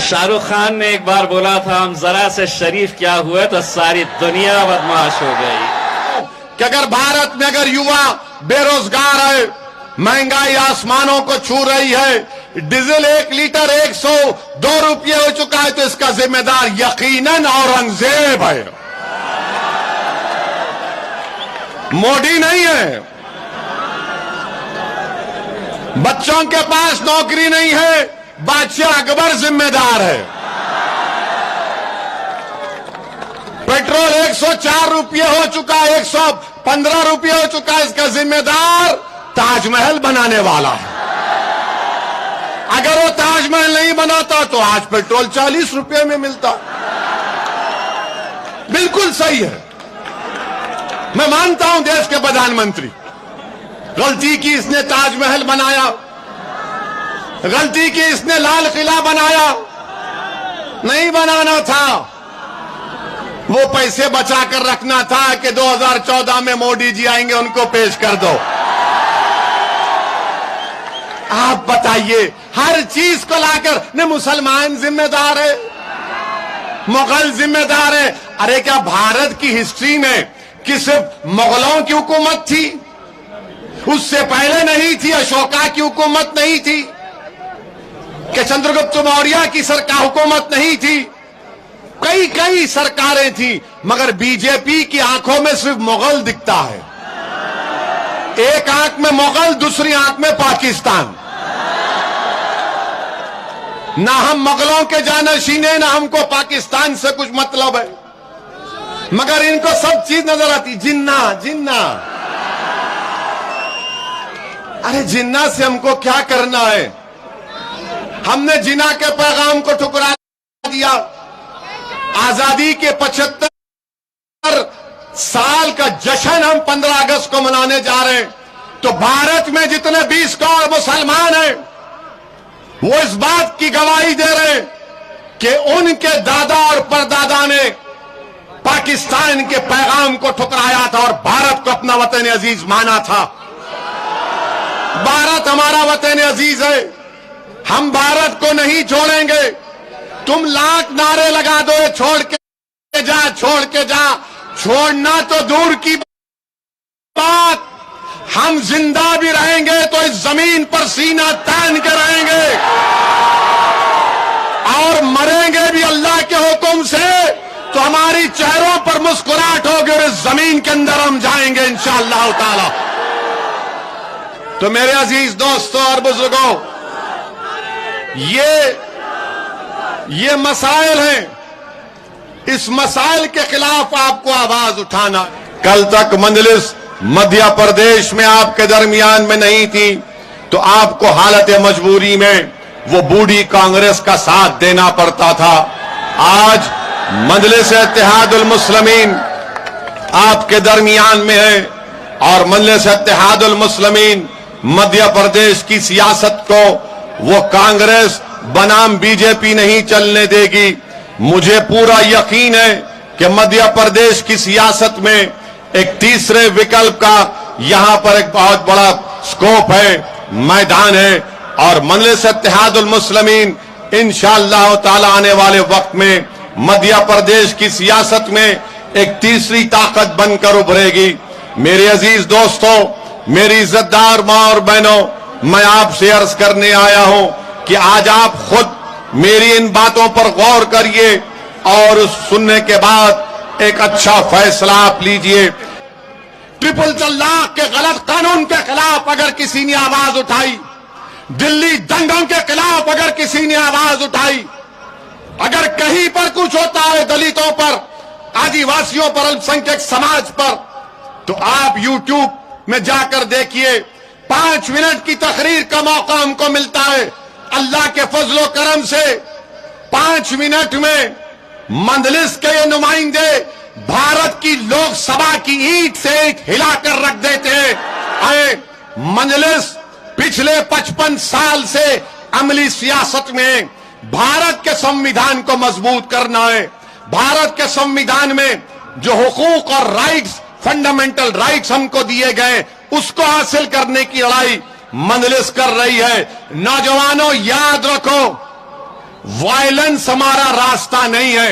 शाहरुख खान ने एक बार बोला था, हम जरा से शरीफ क्या हुए तो सारी दुनिया बदमाश हो गई। कि अगर भारत में अगर युवा बेरोजगार है, महंगाई आसमानों को छू रही है, डीजल 1 लीटर 102 रुपये हो चुका है, तो इसका जिम्मेदार यकीनन औरंगजेब है, मोदी नहीं है। बच्चों के पास नौकरी नहीं है, बादशाह अकबर जिम्मेदार है। पेट्रोल 104 रुपये हो चुका है, 115 रुपये हो चुका है, इसका जिम्मेदार ताजमहल बनाने वाला है। अगर वो ताजमहल नहीं बनाता तो आज पेट्रोल 40 रुपये में मिलता। बिल्कुल सही है, मैं मानता हूं देश के प्रधानमंत्री, गलती की इसने ताजमहल बनाया, गलती की इसने लाल किला बनाया, नहीं बनाना था। वो पैसे बचा कर रखना था कि 2014 में मोदी जी आएंगे, उनको पेश कर दो। आप बताइए, हर चीज को लाकर न मुसलमान जिम्मेदार है, मुगल जिम्मेदार है। अरे क्या भारत की हिस्ट्री में कि सिर्फ मुगलों की हुकूमत थी? उससे पहले नहीं थी? अशोका की हुकूमत नहीं थी? कि चंद्रगुप्त मौर्य की सरकार हुकूमत नहीं थी? कई कई सरकारें थी, मगर बीजेपी की आंखों में सिर्फ मुगल दिखता है। एक आंख में मुगल, दूसरी आंख में पाकिस्तान। ना हम मुगलों के जानशीन हैं, ना हमको पाकिस्तान से कुछ मतलब है, मगर इनको सब चीज नजर आती। जिन्ना जिन्ना, अरे जिन्ना से हमको क्या करना है? हमने जिन्ना के पैगाम को ठुकरा दिया। आजादी के 75 साल का जश्न हम 15 अगस्त को मनाने जा रहे हैं, तो भारत में जितने 20 करोड़ मुसलमान हैं, वो इस बात की गवाही दे रहे हैं कि उनके दादा और परदादा ने पाकिस्तान के पैगाम को ठुकराया था और भारत को अपना वतन अजीज माना था। भारत हमारा वतन अजीज है, हम भारत को नहीं छोड़ेंगे। तुम लाख नारे लगा दो, छोड़ के जा, छोड़ के जा, छोड़ना तो दूर की बात, हम जिंदा भी रहेंगे तो इस जमीन पर सीना तान के रहेंगे और मरेंगे भी अल्लाह के हुक्म से, तो हमारी चेहरों पर मुस्कुराहट होगी और इस जमीन के अंदर हम जाएंगे इंशाअल्लाह ताला। तो मेरे अजीज दोस्तों और बुजुर्गों, ये मसाइल हैं, इस मसाइल के खिलाफ आपको आवाज उठाना। कल तक मजलिस मध्य प्रदेश में आपके दरमियान में नहीं थी, तो आपको हालत मजबूरी में वो बूढ़ी कांग्रेस का साथ देना पड़ता था। आज मजलिस इत्तेहादुल मुस्लिमीन आपके दरमियान में है और मजलिस इत्तेहादुल मुस्लिमीन मध्य प्रदेश की सियासत को वो कांग्रेस बनाम बीजेपी नहीं चलने देगी। मुझे पूरा यकीन है कि मध्य प्रदेश की सियासत में एक तीसरे विकल्प का यहां पर एक बहुत बड़ा स्कोप है, मैदान है, और मजलिस इत्तेहादुल मुस्लिमीन इंशाअल्लाह ताला आने वाले वक्त में मध्य प्रदेश की सियासत में एक तीसरी ताकत बनकर उभरेगी। मेरे अजीज दोस्तों, मेरी इज्जतदार मां और बहनों, मैं आपसे अर्ज करने आया हूं कि आज आप खुद मेरी इन बातों पर गौर करिए और सुनने के बाद एक अच्छा फैसला आप लीजिए। ट्रिपल तलाक के गलत कानून के खिलाफ अगर किसी ने आवाज उठाई, दिल्ली दंगों के खिलाफ अगर किसी ने आवाज उठाई, अगर कहीं पर कुछ होता है दलितों पर, आदिवासियों पर, अल्पसंख्यक समाज पर, तो आप YouTube में जाकर देखिए। 5 मिनट की तकरीर का मौका हमको मिलता है। अल्लाह के फजलो करम से 5 मिनट में मजलिस के ये नुमाइंदे भारत की लोकसभा की ईंट से ईंट हिलाकर रख देते हैं। मजलिस पिछले 55 साल से अमली सियासत में भारत के संविधान को मजबूत करना है। भारत के संविधान में जो हुकूक और राइट्स, फंडामेंटल राइट्स हमको दिए गए, उसको हासिल करने की लड़ाई मजलिस कर रही है। नौजवानों, याद रखो, वायलेंस हमारा रास्ता नहीं है।